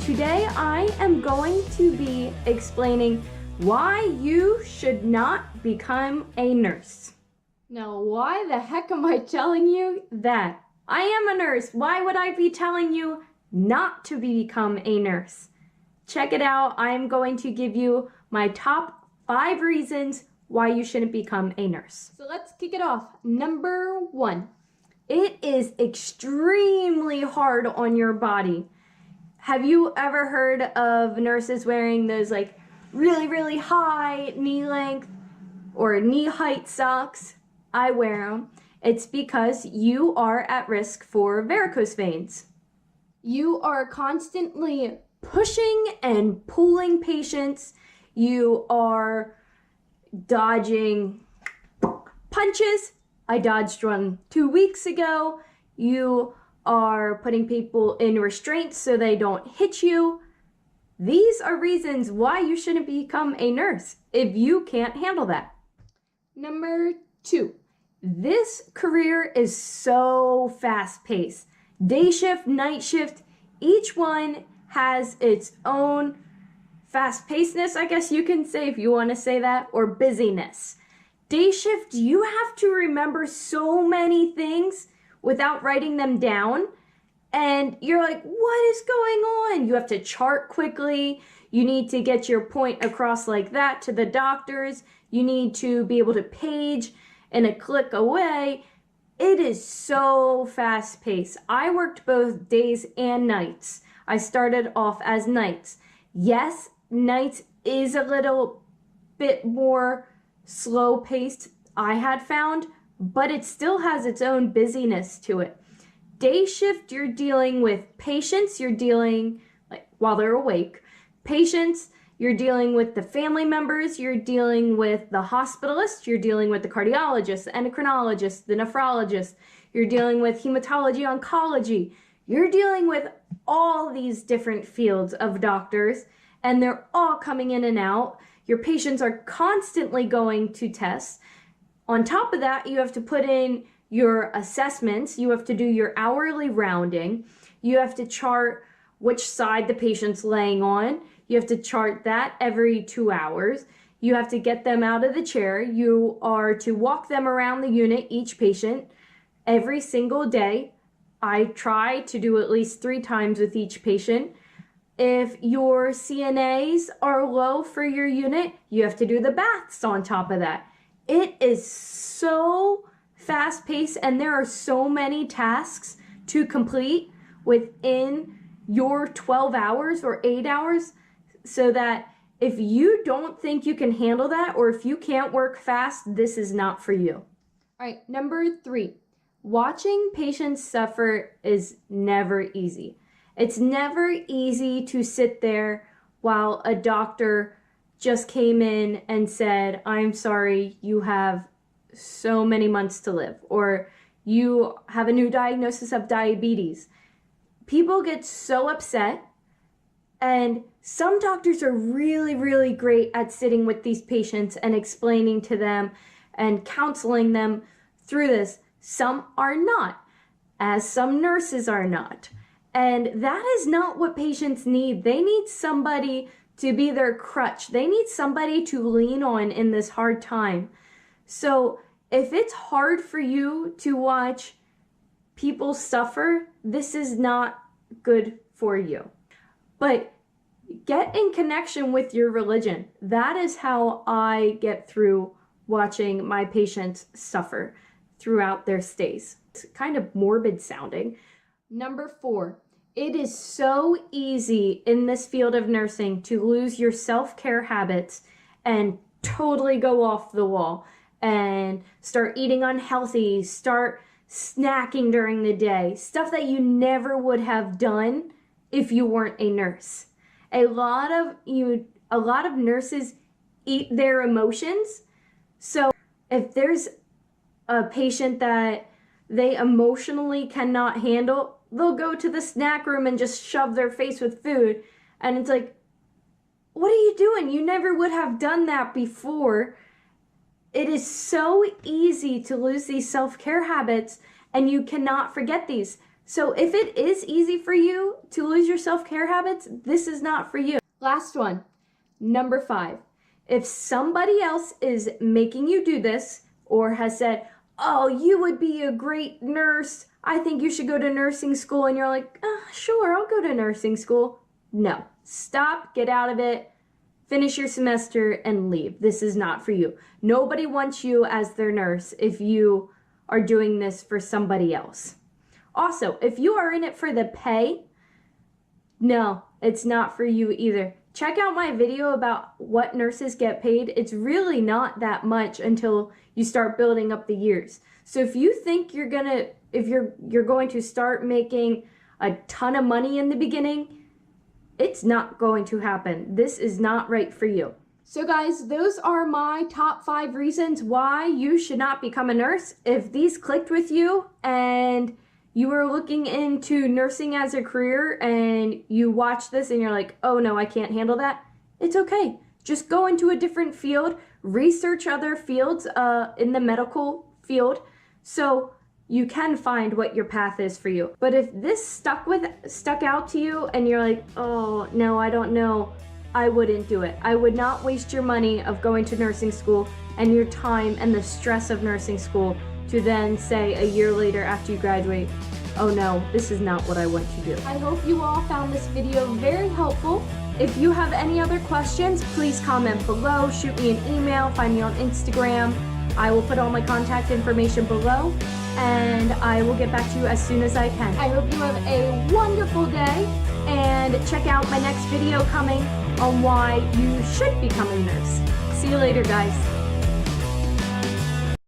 Today I am going to be explaining why you should not become a nurse. Now, why the heck am I telling you that? I am a nurse. Why would I be telling you not to become a nurse? Check it out. I am going to give you my top 5 reasons why you shouldn't become a nurse. So let's kick it off. Number 1, it is extremely hard on your body. Have you ever heard of nurses wearing those like really high knee length or knee height socks? I wear them. It's because you are at risk for varicose veins. You are constantly pushing and pulling patients. You are dodging punches. I dodged one 2 weeks ago. You are putting people in restraints so they don't hit you. These are reasons why you shouldn't become a nurse if you can't handle that. Number 2, this career is so fast-paced. Day shift, night shift, each one has its own fast-pacedness, I guess you can say, if you want to say that, or busyness. Day shift, you have to remember so many things without writing them down, and you're like, what is going on? You have to chart quickly. You need to get your point across like that to the doctors. You need to be able to page in a click away. It is so fast-paced. I worked both days and nights. I started off as nights. Yes, nights is a little bit more slow-paced, I had found, but it still has its own busyness to it. Day shift, you're dealing with patients, you're dealing, like, while they're awake. Patients, you're dealing with the family members, you're dealing with the hospitalist, you're dealing with the cardiologist, the endocrinologist, the nephrologist, you're dealing with hematology, oncology. You're dealing with all these different fields of doctors, and they're all coming in and out. Your patients are constantly going to tests. On top of that, you have to put in your assessments, you have to do your hourly rounding, you have to chart which side the patient's laying on, you have to chart that every 2 hours, you have to get them out of the chair, you are to walk them around the unit, each patient, every single day. I try to do at least 3 times with each patient. If your CNAs are low for your unit, you have to do the baths on top of that. It is so fast-paced, and there are so many tasks to complete within your 12 hours or 8 hours, so that if you don't think you can handle that, or if you can't work fast, this is not for you. All right, number 3, watching patients suffer is never easy. It's never easy to sit there while a doctor just came in and said, I'm sorry, you have so many months to live, or you have a new diagnosis of diabetes. People get so upset, and some doctors are really great at sitting with these patients and explaining to them and counseling them through this. Some are not, as some nurses are not. And that is not what patients need. They need somebody to be their crutch. They need somebody to lean on in this hard time. So if it's hard for you to watch people suffer, this is not good for you. But get in connection with your religion. That is how I get through watching my patients suffer throughout their stays. It's kind of morbid sounding. Number 4, it is so easy in this field of nursing to lose your self-care habits and totally go off the wall and start eating unhealthy, start snacking during the day, stuff that you never would have done if you weren't a nurse. A lot of nurses eat their emotions. So if there's a patient that they emotionally cannot handle, they'll go to the snack room and just shove their face with food. And it's like, what are you doing? You never would have done that before. It is so easy to lose these self-care habits, and you cannot forget these. So if it is easy for you to lose your self-care habits, this is not for you. Last one, number 5. If somebody else is making you do this or has said, oh, you would be a great nurse, I think you should go to nursing school, and you're like, sure, I'll go to nursing school. No, stop, get out of it, finish your semester and leave. This is not for you. Nobody wants you as their nurse if you are doing this for somebody else. Also, if you are in it for the pay, no, it's not for you either. Check out my video about what nurses get paid. It's really not that much until you start building up the years. So if you think you're going to start making a ton of money in the beginning, it's not going to happen. This is not right for you. So guys, those are my top 5 reasons why you should not become a nurse. If these clicked with you and you were looking into nursing as a career and you watch this and you're like, oh no, I can't handle that, it's okay. Just go into a different field, research other fields in the medical field so you can find what your path is for you. But if this stuck out to you and you're like, oh no, I don't know, I wouldn't do it. I would not waste your money of going to nursing school and your time and the stress of nursing school to then say a year later after you graduate, oh no, this is not what I want to do. I hope you all found this video very helpful. If you have any other questions, please comment below, shoot me an email, find me on Instagram. I will put all my contact information below, and I will get back to you as soon as I can. I hope you have a wonderful day, and check out my next video coming on why you should become a nurse. See you later, guys.